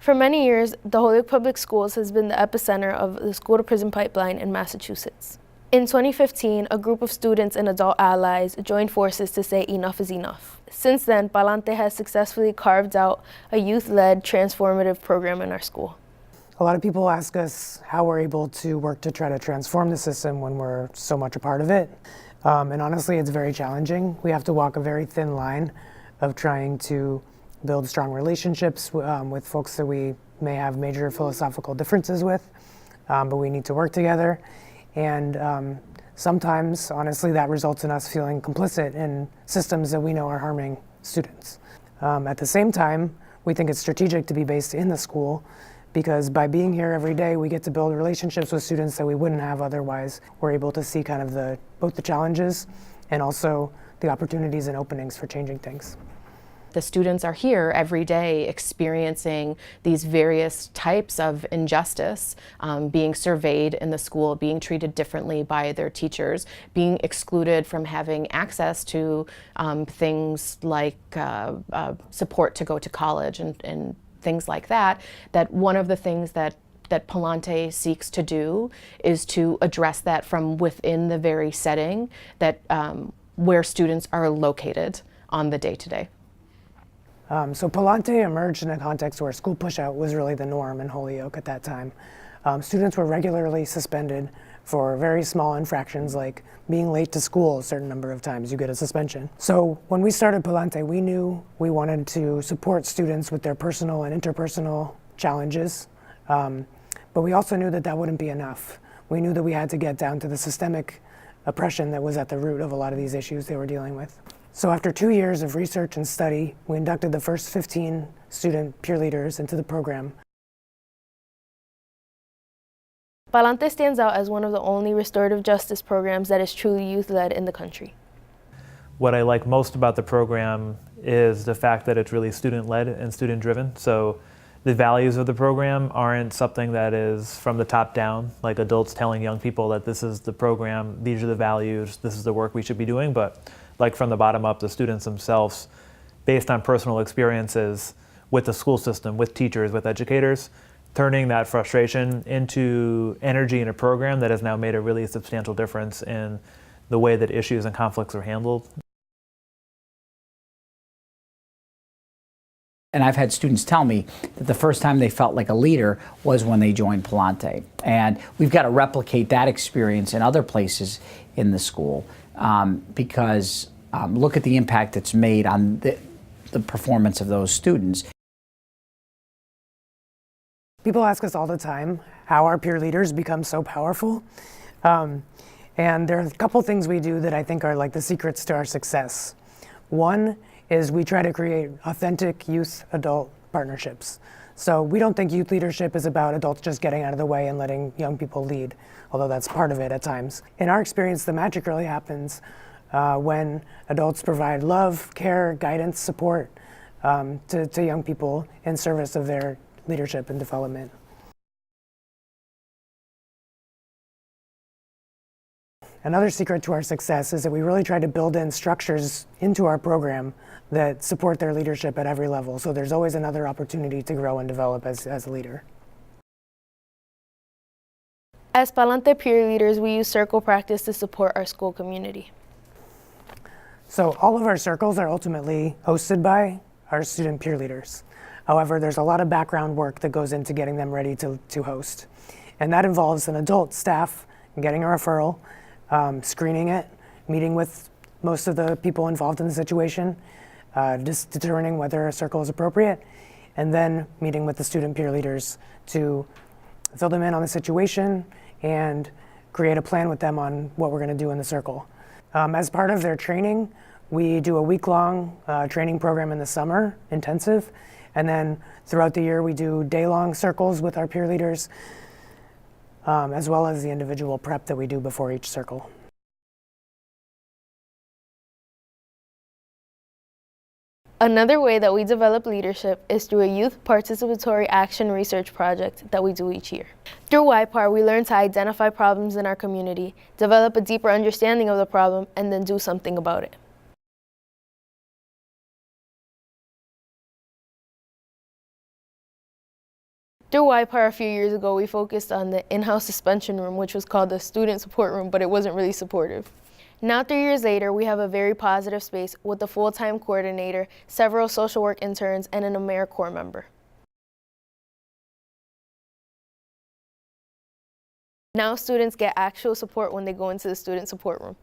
For many years, the Holyoke Public Schools has been the epicenter of the school-to-prison pipeline in Massachusetts. In 2015, a group of students and adult allies joined forces to say enough is enough. Since then, Palante has successfully carved out a youth-led transformative program in our school. A lot of people ask us how we're able to work to try to transform the system when we're so much a part of it. And honestly, it's very challenging. We have to walk a very thin line of trying to build strong relationships with folks that we may have major philosophical differences with, but we need to work together. And sometimes, honestly, that results in us feeling complicit in systems that we know are harming students. At the same time, we think it's strategic to be based in the school because by being here every day, we get to build relationships with students that we wouldn't have otherwise. We're able to see kind of both the challenges and also the opportunities and openings for changing things. The students are here every day experiencing these various types of injustice, being surveyed in the school, being treated differently by their teachers, being excluded from having access to things like support to go to college and things like that. That one of the things that Palante seeks to do is to address that from within the very setting that where students are located on the day-to-day. So Palante emerged in a context where school pushout was really the norm in Holyoke at that time. Students were regularly suspended for very small infractions like being late to school a certain number of times, you get a suspension. So when we started Palante, we knew we wanted to support students with their personal and interpersonal challenges, but we also knew that that wouldn't be enough. We knew that we had to get down to the systemic oppression that was at the root of a lot of these issues they were dealing with. So after 2 years of research and study, we inducted the first 15 student peer leaders into the program. Palante stands out as one of the only restorative justice programs that is truly youth-led in the country. What I like most about the program is the fact that it's really student-led and student-driven. So the values of the program aren't something that is from the top down, like adults telling young people that this is the program, these are the values, this is the work we should be doing, but like from the bottom up, the students themselves, based on personal experiences with the school system, with teachers, with educators, turning that frustration into energy in a program that has now made a really substantial difference in the way that issues and conflicts are handled. And I've had students tell me that the first time they felt like a leader was when they joined Palante. And we've got to replicate that experience in other places in the school because look at the impact it's made on the performance of those students. People ask us all the time how our peer leaders become so powerful. And there are a couple things we do that I think are like the secrets to our success. One is we try to create authentic youth-adult partnerships. So we don't think youth leadership is about adults just getting out of the way and letting young people lead, although that's part of it at times. In our experience, the magic really happens when adults provide love, care, guidance, support to young people in service of their leadership and development. Another secret to our success is that we really try to build in structures into our program that support their leadership at every level. So there's always another opportunity to grow and develop as a leader. As Palante peer leaders, we use circle practice to support our school community. So all of our circles are ultimately hosted by our student peer leaders. However, there's a lot of background work that goes into getting them ready to host. And that involves an adult staff getting a referral, screening it, meeting with most of the people involved in the situation, just determining whether a circle is appropriate, and then meeting with the student peer leaders to fill them in on the situation and create a plan with them on what we're going to do in the circle. As part of their training, we do a week-long training program in the summer, intensive, and then throughout the year we do day-long circles with our peer leaders, as well as the individual prep that we do before each circle. Another way that we develop leadership is through a youth participatory action research project that we do each year. Through YPAR, we learn to identify problems in our community, develop a deeper understanding of the problem, and then do something about it. Through YPAR a few years ago, we focused on the in-house suspension room, which was called the student support room, but it wasn't really supportive. Now 3 years later, we have a very positive space with a full-time coordinator, several social work interns, and an AmeriCorps member. Now students get actual support when they go into the student support room.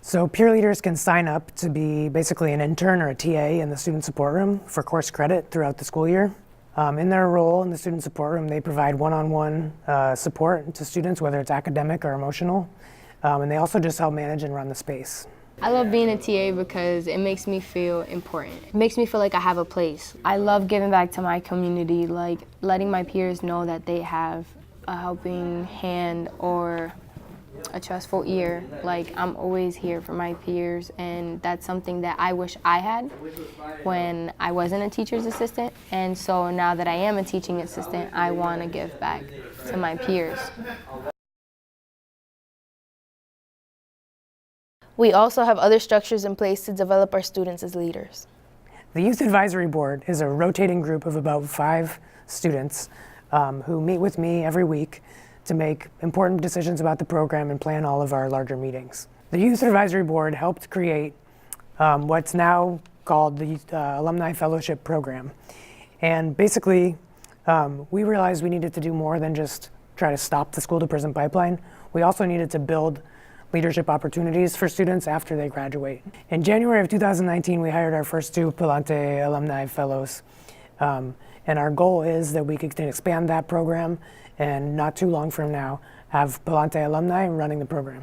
So peer leaders can sign up to be basically an intern or a TA in the student support room for course credit throughout the school year. In their role in the student support room, they provide one-on-one support to students, whether it's academic or emotional, and they also just help manage and run the space. I love being a TA because it makes me feel important. It makes me feel like I have a place. I love giving back to my community, like letting my peers know that they have a helping hand or a trustful ear. Like, I'm always here for my peers, and that's something that I wish I had when I wasn't a teacher's assistant. And so now that I am a teaching assistant, I want to give back to my peers. We also have other structures in place to develop our students as leaders. The Youth Advisory Board is a rotating group of about 5 students who meet with me every week to make important decisions about the program and plan all of our larger meetings. The Youth Advisory Board helped create what's now called the Alumni Fellowship Program. And basically, we realized we needed to do more than just try to stop the school-to-prison pipeline. We also needed to build leadership opportunities for students after they graduate. In January of 2019, we hired our first 2 Palante Alumni Fellows. And our goal is that we can expand that program and not too long from now have Palante alumni running the program.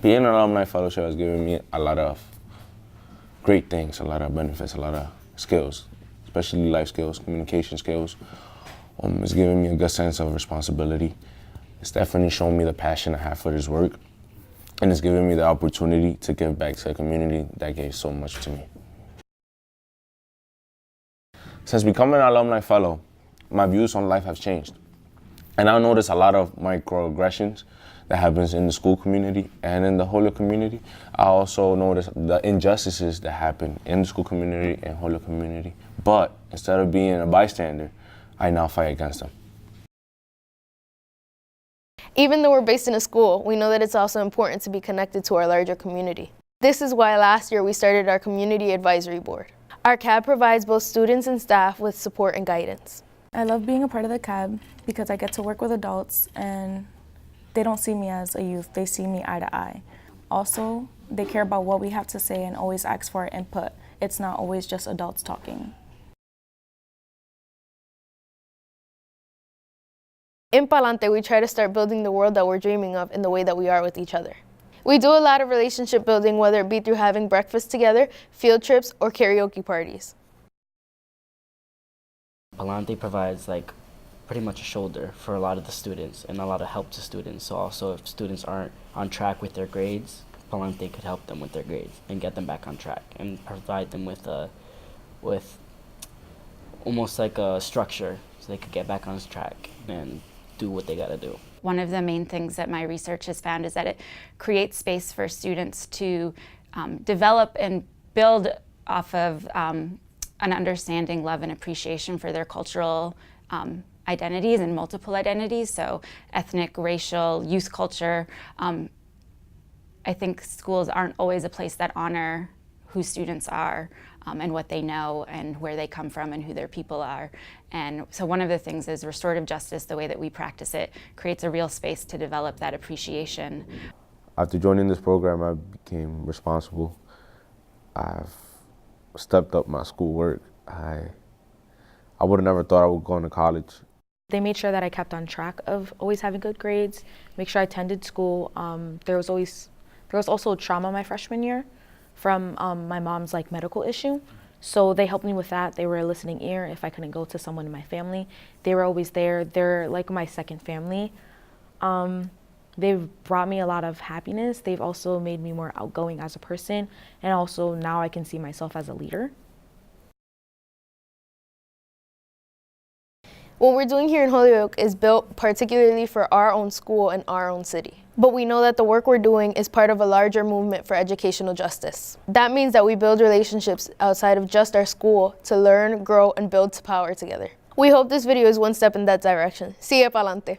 Being an alumni fellowship has given me a lot of great things, a lot of benefits, a lot of skills, especially life skills, communication skills. It's given me a good sense of responsibility. It's definitely shown me the passion I have for this work, and it's given me the opportunity to give back to a community that gave so much to me. Since becoming an alumni fellow, my views on life have changed. And I notice a lot of microaggressions that happens in the school community and in the Holyoke community. I also notice the injustices that happen in the school community and Holyoke community. But instead of being a bystander, I now fight against them. Even though we're based in a school, we know that it's also important to be connected to our larger community. This is why last year we started our Community Advisory Board. Our CAB provides both students and staff with support and guidance. I love being a part of the CAB because I get to work with adults and they don't see me as a youth, they see me eye to eye. Also, they care about what we have to say and always ask for our input. It's not always just adults talking. In Palante, we try to start building the world that we're dreaming of in the way that we are with each other. We do a lot of relationship building, whether it be through having breakfast together, field trips, or karaoke parties. Palante provides like pretty much a shoulder for a lot of the students and a lot of help to students. So also if students aren't on track with their grades, Palante could help them with their grades and get them back on track and provide them with almost like a structure so they could get back on track and do what they gotta do. One of the main things that my research has found is that it creates space for students to develop and build off of an understanding, love, and appreciation for their cultural identities and multiple identities, so ethnic, racial, youth culture. I think schools aren't always a place that honor who students are and what they know and where they come from and who their people are. And so one of the things is restorative justice, the way that we practice it, creates a real space to develop that appreciation. After joining this program, I became responsible. I've stepped up my schoolwork. I would have never thought I would go into college. They made sure that I kept on track of always having good grades, make sure I attended school. There was also trauma my freshman year from my mom's medical issue. So they helped me with that. They were a listening ear if I couldn't go to someone in my family. They were always there. They're like my second family. They've brought me a lot of happiness. They've also made me more outgoing as a person. And also now I can see myself as a leader. What we're doing here in Holyoke is built particularly for our own school and our own city. But we know that the work we're doing is part of a larger movement for educational justice. That means that we build relationships outside of just our school to learn, grow, and build to power together. We hope this video is one step in that direction. Sigue pa'lante.